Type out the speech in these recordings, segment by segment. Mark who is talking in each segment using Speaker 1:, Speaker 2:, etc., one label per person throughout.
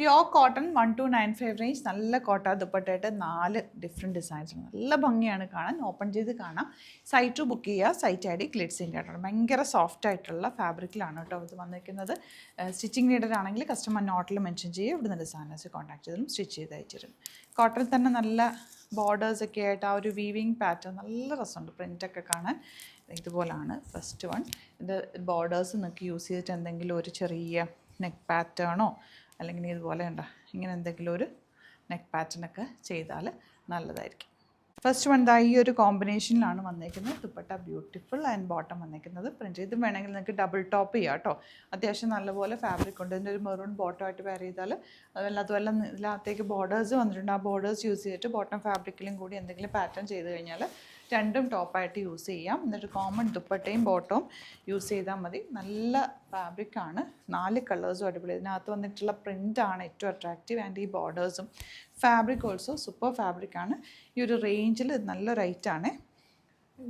Speaker 1: Pure cotton 1295 range നല്ല കോട്ട ദുപ്പട്ടയായിട്ട് 4 different designs നല്ല ഭംഗിയാണ് കാണാൻ. ഓപ്പൺ ചെയ്ത് കാണാം. സൈറ്റ് ബുക്ക് ചെയ്യുക. Site I D Glitz India ആണ്. ഭയങ്കര സോഫ്റ്റ് ആയിട്ടുള്ള ഫാബ്രിക്കിലാണ് കേട്ടോ ഇത് വന്നിരിക്കുന്നത്. സ്റ്റിച്ചിങ് നീഡഡ് ആണെങ്കിൽ കസ്റ്റമർ നോട്ടിൽ മെൻഷൻ ചെയ്യുക. ഇവിടുന്ന് ഡിസൈനേഴ്സ് കോൺടാക്ട് ചെയ്തും സ്റ്റിച്ച് ചെയ്ത് അയച്ചിരും. കോട്ടണിൽ തന്നെ നല്ല ബോർഡേഴ്സൊക്കെ ആയിട്ട് ആ ഒരു വീവിങ് പാറ്റേൺ നല്ല രസമുണ്ട്. പ്രിൻ്റൊക്കെ കാണാൻ ഇതുപോലാണ് ഫസ്റ്റ് വൺ. ഇത് ബോർഡേഴ്സ് നിങ്ങൾക്ക് യൂസ് ചെയ്തിട്ട് എന്തെങ്കിലും ഒരു ചെറിയ നെക്ക് പാറ്റേണോ അല്ലെങ്കിൽ ഇതുപോലെ ഉണ്ടോ ഇങ്ങനെ എന്തെങ്കിലും ഒരു നെക്ക് പാറ്റേണൊക്കെ ചെയ്താൽ നല്ലതായിരിക്കും. ഫസ്റ്റ് വൺ ഈ ഒരു കോമ്പിനേഷനിലാണ് വന്നേക്കുന്നത്. ദുപ്പട്ട ബ്യൂട്ടിഫുൾ ആൻഡ് ബോട്ടം വന്നേക്കുന്നത് പ്രിൻറ്റ്. ഇത് വേണമെങ്കിൽ നിങ്ങൾക്ക് ഡബിൾ ടോപ്പ് ചെയ്യാം കേട്ടോ. അത്യാവശ്യം നല്ലപോലെ ഫാബ്രിക് ഉണ്ട്. ഇതിൻ്റെ ഒരു മെറൂൺ ബോട്ടമായിട്ട് വെയർ ചെയ്താൽ അതുപോലെ ഇതിനകത്തേക്ക് ബോർഡേഴ്സ് വന്നിട്ടുണ്ട്. ആ ബോർഡേഴ്സ് യൂസ് ചെയ്തിട്ട് ബോട്ടം ഫാബ്രിക്കിലും കൂടി എന്തെങ്കിലും പാറ്റേൺ ചെയ്ത് കഴിഞ്ഞാൽ രണ്ടും ടോപ്പായിട്ട് യൂസ് ചെയ്യാം. എന്നിട്ട് കോമൺ ദുപ്പട്ടയും ബോട്ടവും യൂസ് ചെയ്താൽ മതി. നല്ല ഫാബ്രിക്കാണ്. 4 കളേഴ്സും അടിപൊളി. ഇതിനകത്ത് വന്നിട്ടുള്ള പ്രിൻ്റാണ് ഏറ്റവും അട്രാക്റ്റീവ്. ആൻഡ് ഈ ബോർഡേഴ്സും ഫാബ്രിക് ഓൾസോ സൂപ്പർ ഫാബ്രിക്കാണ്. ഈ ഒരു റേഞ്ചിൽ നല്ല റേറ്റാണ്.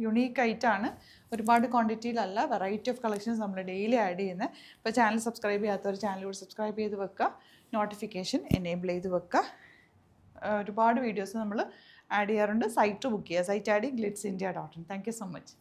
Speaker 1: യുണീക്ക് ആയിട്ടാണ്. ഒരുപാട് ക്വാണ്ടിറ്റിയിലല്ല. വെറൈറ്റി ഓഫ് കളക്ഷൻസ് നമ്മൾ ഡെയിലി ആഡ് ചെയ്യുന്നത്. ഇപ്പോൾ ചാനൽ സബ്സ്ക്രൈബ് ചെയ്യാത്തവർ ചാനലിലൂടെ സബ്സ്ക്രൈബ് ചെയ്ത് വെക്കുക. നോട്ടിഫിക്കേഷൻ എനേബിൾ ചെയ്ത് വെക്കുക. ഒരുപാട് വീഡിയോസ് നമ്മൾ ആഡ് ചെയ്യാറുണ്ട്. സൈറ്റ് ബുക്ക് ചെയ്യുക. Site I D glitzindia.in. Thank you so much.